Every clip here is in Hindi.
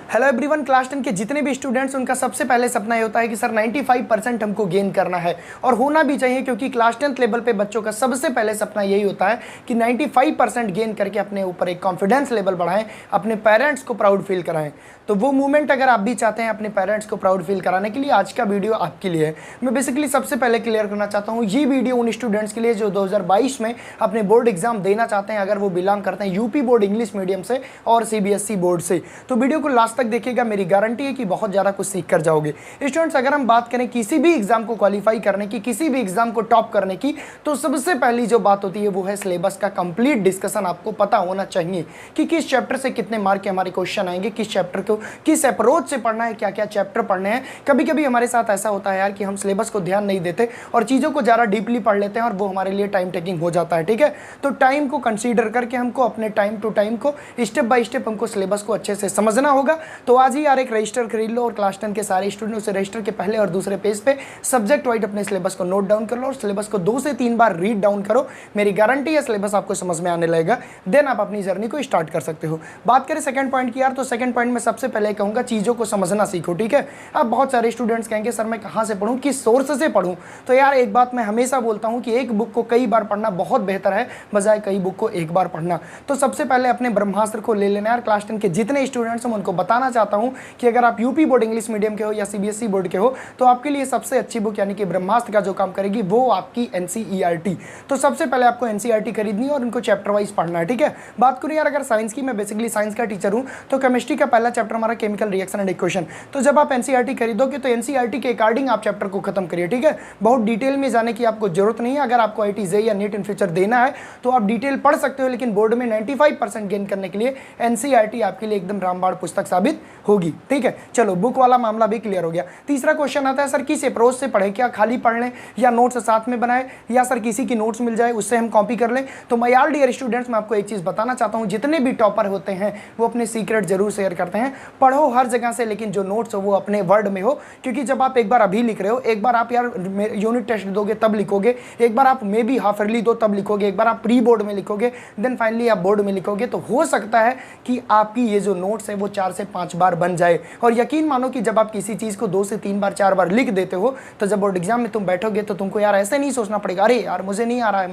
हेलो एवरीवन, क्लास 10 के जितने भी स्टूडेंट्स उनका सबसे पहले सपना ये होता है कि सर 95% हमको गेन करना है और होना भी चाहिए, क्योंकि क्लास 10th लेवल पे बच्चों का सबसे पहले सपना यही होता है कि 95% गेन करके अपने ऊपर एक कॉन्फिडेंस लेवल बढ़ाएं, अपने पेरेंट्स को प्राउड फील कराएं। तो वो मूवमेंट अगर आप भी चाहते हैं अपने पेरेंट्स को प्राउड फील कराने के लिए, आज का वीडियो आपके लिए है। मैं बेसिकली सबसे पहले क्लियर करना चाहता हूँ, ये वीडियो उन स्टूडेंट्स के लिए जो 2022 में अपने बोर्ड एग्जाम देना चाहते हैं, अगर वो बिलोंग करते हैं यूपी बोर्ड इंग्लिश मीडियम से और सीबीएसई बोर्ड से। तो वीडियो को लास्ट तक देखिएगा, मेरी गारंटी है कि बहुत ज़्यादा कुछ सीख कर जाओगे। स्टूडेंट्स, अगर हम बात करें किसी भी एग्जाम को क्वालिफाई करने की, किसी भी एग्जाम को टॉप करने की, तो सबसे पहली जो बात होती है वो है सिलेबस का कंप्लीट डिस्कशन। आपको पता होना चाहिए कि किस चैप्टर से कितने मार्क के हमारे क्वेश्चन आएंगे, किस चैप्टर को किस अप्रोच से पढ़ना है, क्या क्या चैप्टर पढ़ने हैं। कभी कभी हमारे साथ ऐसा होता है यार कि हम सिलेबस को ध्यान नहीं देते और चीज़ों को ज़्यादा डीपली पढ़ लेते हैं और वो हमारे लिए टाइम टेकिंग हो जाता है। ठीक है, तो टाइम को कंसीडर करके हमको अपने टाइम टू टाइम को स्टेप बाय स्टेप हमको सिलेबस को अच्छे से समझना होगा। तो आज ही यार एक रजिस्टर खरीद लो और क्लास 10 के सारे स्टूडेंट उसे रजिस्टर के पहले और दूसरे पेज पे सब्जेक्ट वाइज अपने सिलेबस को नोट डाउन कर लो और सिलेबस को 2 से 3 बार रीड डाउन करो। मेरी गारंटी है सिलेबस आपको समझ में आने लगेगा, देन आप अपनी जर्नी को स्टार्ट कर सकते हो। बात करें सेकंड पॉइंट की यार, तो सेकंड पॉइंट में सबसे पहले कहूँगा चीज़ों को समझना सीखो। ठीक है, अब बहुत सारे स्टूडेंट्स कहेंगे सर मैं कहाँ से पढ़ूँ, किस सोर्स से पढ़ूँ। तो यार एक बात मैं हमेशा बोलता हूँ कि एक बुक को कई बार पढ़ना बहुत बेहतर है बजाय कई बुक को एक बार पढ़ना। तो सबसे पहले अपने ब्रह्मास्त्र को ले लेना यार। क्लास 10 के जितने स्टूडेंट्स हैं उनको बताना चाहता हूँ कि अगर आप यूपी बोर्ड इंग्लिश मीडियम के हो या सीबीएसई बोर्ड के हो तो आपके लिए सबसे अच्छी बुक यानी कि ब्रह्मास्त्र का जो काम करेगी वो आपकी एनसीईआरटी। तो सबसे पहले आपको एनसीईआरटी खरीदनी है और उनको चैप्टर वाइज पढ़ना है। ठीक है, बात करूँ यार अगर साइंस की, मैं बेसिकली साइंस का टीचर हूँ, तो केमिस्ट्री का पहला चैप्टर हमारा केमिकल रिएक्शन एंड इक्वेशन। तो जब आप एनसीईआरटी खरीदोगे तो एनसीईआरटी के अकॉर्डिंग आप चैप्टर को खत्म करिए। ठीक है, बहुत डिटेल में जाने की आपको जरूरत नहीं है। अगर आपको आईटी जेईई या नीट इन फ्यूचर देना है तो आप डिटेल पढ़ सकते हो, लेकिन बोर्ड में 95% गेन करने के लिए एनसीईआरटी आपके लिए एकदम रामबाण पुस्तक साबित होगी। ठीक है, चलो बुक वाला मामला भी क्लियर हो गया। तीसरा क्वेश्चन आता है सर किस अप्रोच से पढ़ें, क्या खाली पढ़ लें या नोट्स साथ में बनाएं या सर किसी की नोट्स मिल जाए उससे हम कॉपी कर लें। तो मैं यार डियर स्टूडेंट्स, मैं आपको एक चीज़ बताना चाहता हूँ, जितने भी टॉपर होते हैं वो अपने सीक्रेट जरूर शेयर करते हैं। पढ़ो हर जगह से, लेकिन जो नोट्स हो वो अपने वर्ड में हो, क्योंकि जब आप एक बार अभी लिख रहे हो, एक बार आप यार यूनिट टेस्ट दोगे तब लिखोगे, एक बार आप मे बी हाफ ईयरली दो तब लिखोगे, एक बार आप प्री बोर्ड में लिखोगे, देन फाइनली आप बोर्ड में लिखोगे। तो हो सकता है कि आपकी ये जो नोट्स है वो 4 से 5 बार बन जाए। और यकीन मानो कि जब आप किसी चीज़ को 2 से 3 बार 4 बार लिख देते हो तो जब बोर्ड एग्जाम में तुम बैठोगे तो तुमको यार ऐसे नहीं सोचना पड़ेगा अरे यार मुझे नहीं आ रहा है,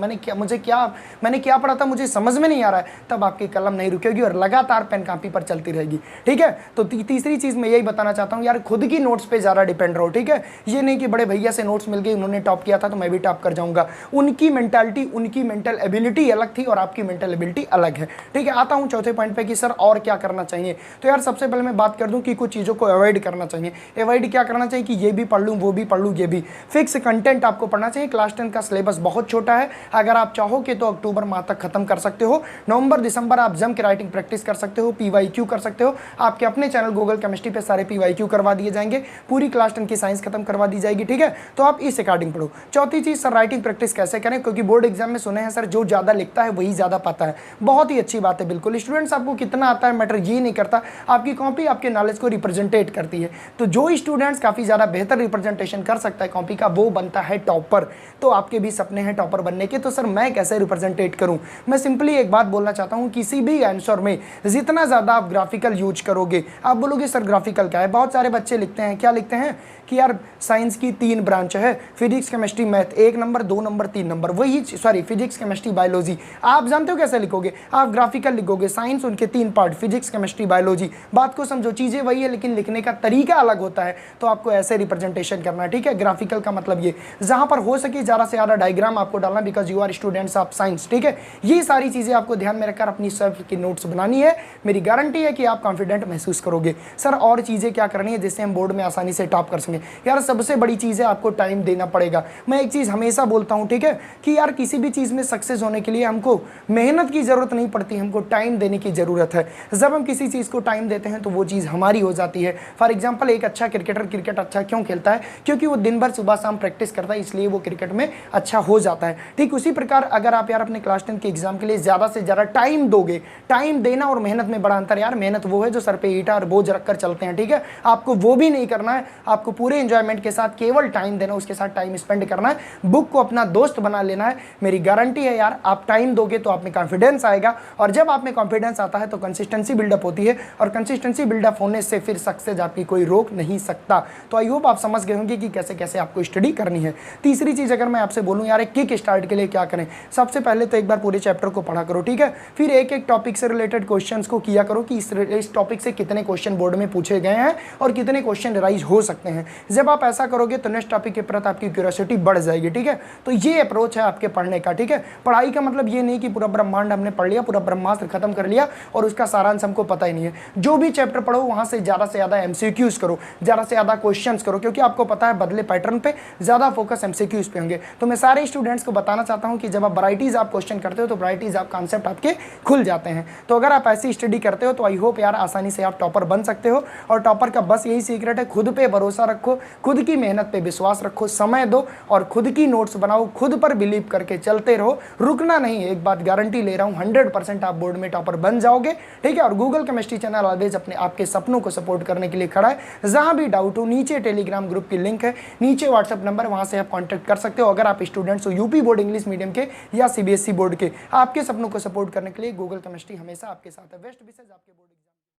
मैंने क्या पढ़ा था मुझे समझ में नहीं आ रहा है। तब आपकी कलम नहीं रुकेगी और लगातार पेन कॉपी पर चलती रहेगी। ठीक है, तो तीसरी चीज़ मैं यही बताना चाहता हूँ यार, खुद की नोट्स पे ज़्यादा डिपेंड रहो। ठीक है, ये नहीं कि बड़े भैया से नोट्स मिल गई, उन्होंने टॉप किया था तो मैं भी टॉप कर जाऊँगा। उनकी मेंटालिटी, उनकी मेंटल एबिलिटी अलग थी और आपकी मेंटल एबिलिटी अलग है। ठीक है, आता हूँ चौथे पॉइंट पे कि सर और क्या करना चाहिए। तो यार सबसे पहले मैं बात कर दूँ कि कुछ चीज़ों को अवॉइड करना चाहिए। अवॉइड क्या करना चाहिए कि ये भी पढ़ लूँ वो भी पढ़ लूँ, ये भी फिक्स कंटेंट आपको पढ़ना चाहिए। क्लास 10 का सिलेबस बहुत छोटा है, अगर आप चाहोगे तो अक्टूबर माह तक खत्म कर सकते हो। नवंबर दिसंबर आप जम के राइटिंग प्रैक्टिस कर सकते हो, पीवाईक्यू कर सकते हो। आपके अपने चैनल गूगल केमिस्ट्री पे सारे पीवाईक्यू करवा दिए जाएंगे, पूरी क्लास 10 की साइंस खत्म करवा दी जाएगी। ठीक है, तो आप इस अकॉर्डिंग पढ़ो। चौथी चीज़ सर राइटिंग प्रैक्टिस कैसे करें, क्योंकि बोर्ड एग्जाम में सुने हैं सर जो ज़्यादा लिखता है वही ज़्यादा पाता है। बहुत ही अच्छी बात है, बिल्कुल स्टूडेंट्स, आपको कितना आता है मैटर ये नहीं करता, आपकी कॉपी आपके नॉलेज को रिप्रेजेंटेट करती है। तो जो स्टूडेंट्स काफ़ी ज़्यादा बेहतर रिप्रेजेंटेशन कर सकता है कॉपी का वो बनता है टॉपर। तो आपके भी सपने हैं टॉपर बनने के, तो सर मैं कैसे रिप्रेजेंटेट करूं। मैं सिंपली एक बात बोलना चाहता हूं, किसी भी आंसर में जितना ज़्यादा आप ग्राफिकल यूज करोगे, आप बोलोगे सर ग्राफिकल क्या है। बहुत सारे बच्चे लिखते हैं, क्या लिखते हैं कि यार साइंस की 3 ब्रांच है, physics chemistry math, 1 number 2 number 3 number, वही सॉरी फिजिक्स केमिस्ट्री बायोलॉजी। आप जानते हो कैसे लिखोगे, आप ग्राफिकल लिखोगे, साइंस उनके 3 पार्ट फिजिक्स केमिस्ट्री बायोलॉजी। बात को समझो, चीज़ें वही है लेकिन लिखने का तरीका अलग होता है। तो आपको ऐसे रिप्रेजेंटेशन करना है। ठीक है, ग्राफिकल का मतलब ये जहां पर हो सके ज़्यादा से ज़्यादा डायग्राम आपको डालना, because you are students of science. ठीक है, ये सारी चीज़ें आपको ध्यान में रखकर अपनी सेल्फ की नोट्स बनानी है। मेरी गारंटी है कि आप कॉन्फिडेंट महसूस करोगे। सर और चीज़ें क्या करनी है जिससे हम बोर्ड में आसानी से टॉप कर सकें। यार सबसे बड़ी चीज़ है आपको टाइम देना पड़ेगा। मैं एक चीज़ हमेशा बोलता हूँ, ठीक है, कि यार किसी भी चीज़ में सक्सेस होने के लिए हमको मेहनत की ज़रूरत नहीं पड़ती, हमको टाइम देने की ज़रूरत है। जब हम किसी चीज़ को टाइम देते हैं तो वो चीज़ हमारी हो जाती है। फॉर एग्जाम्पल एक अच्छा क्रिकेटर क्रिकेट अच्छा क्यों खेलता है, क्योंकि वो दिन भर सुबह शाम प्रैक्टिस करता है, इसलिए वो क्रिकेट में अच्छा हो जाता है। ठीक उसी प्रकार अगर आप यार अपने क्लास 10 के एग्जाम के लिए ज़्यादा से ज़्यादा टाइम दोगे, टाइम देना और मेहनत में बड़ा अंतर यार। मेहनत वो है जो सर पे ईंटा और बोझ रखकर चलते हैं। ठीक है, आपको वो भी नहीं करना है, आपको पूरे एंजॉयमेंट के साथ केवल टाइम देना, उसके साथ टाइम स्पेंड करना है, बुक को अपना दोस्त बना लेना है। मेरी गारंटी है यार, आप टाइम दोगे तो आप में कॉन्फिडेंस आएगा, और जब आप में कॉन्फिडेंस आता है तो कंसिस्टेंसी बिल्डअप होती है, और कंसिस्टेंसी कंसिस्टेंसी बिल्डअप होने से फिर सक्सेस आपकी कोई रोक नहीं सकता। तो आई होप आप समझ गए होंगे कि कैसे कैसे आपको स्टडी करनी है। तीसरी चीज़ अगर मैं आपसे बोलूँ यार, एक किक स्टार्ट के लिए क्या करें, सबसे पहले तो एक बार पूरे चैप्टर को पढ़ा करो, ठीक है। फिर एक एक टॉपिक से रिलेटेड क्वेश्चंस को किया करो कि इस टॉपिक से कितने क्वेश्चन बोर्ड में पूछे गए हैं और कितने क्वेश्चन राइज हो सकते हैं। जब आप ऐसा करोगे तो नेक्स्ट टॉपिक के प्रति आपकी क्यूरियोसिटी बढ़ जाएगी, ठीक है। तो ये अप्रोच है आपके पढ़ने का, ठीक है। पढ़ाई का मतलब ये नहीं कि पूरा ब्रह्मांड हमने पढ़ लिया, पूरा ब्रह्मास्त्र खत्म कर लिया और उसका सारांश हमको पता ही नहीं है। जो भी चैप्टर पढ़ो वहां से ज़्यादा से ज़्यादा एमसीक्यूज करो, ज़्यादा से ज़्यादा क्वेश्चंस करो, क्योंकि आपको पता है बदले पैटर्न पे ज़्यादा फोकस एमसीक्यूज पे होंगे। तो मैं सारे स्टूडेंट्स को बताना चाहता हूं कि जब आप वैराइटीज आप क्वेश्चन करते हो तो वैराइटीज आप कॉन्सेप्ट आपके खुल जाते हैं। तो अगर आप ऐसी स्टडी करते हो तो आई होप यार आसानी से आप टॉपर बन सकते हो। और टॉपर का बस यही सीक्रेट है, खुद पे भरोसा रखो, खुद की मेहनत पे विश्वास रखो, समय दो और खुद की नोट्स बनाओ, खुद पर बिलीव करके चलते रहो, रुकना नहीं। एक बात गारंटी ले रहा हूं, 100% आप बोर्ड में टॉपर बन जाओगे, ठीक है। और गूगल केमिस्ट्री चैनल ऑलवेज अपने आपके सपनों को सपोर्ट करने के लिए खड़ा है। जहां भी डाउट हो नीचे टेलीग्राम ग्रुप की लिंक है, नीचे व्हाट्सएप नंबर, वहां से आप कॉन्टैक्ट कर सकते हो। अगर आप स्टूडेंट्स हो यूपी बोर्ड इंग्लिश मीडियम के या सीबीएसई बोर्ड के, आपके सपनों को सपोर्ट करने के लिए गूगल केमिस्ट्री हमेशा आपके साथ है। बेस्ट विशेष आपके बोर्ड।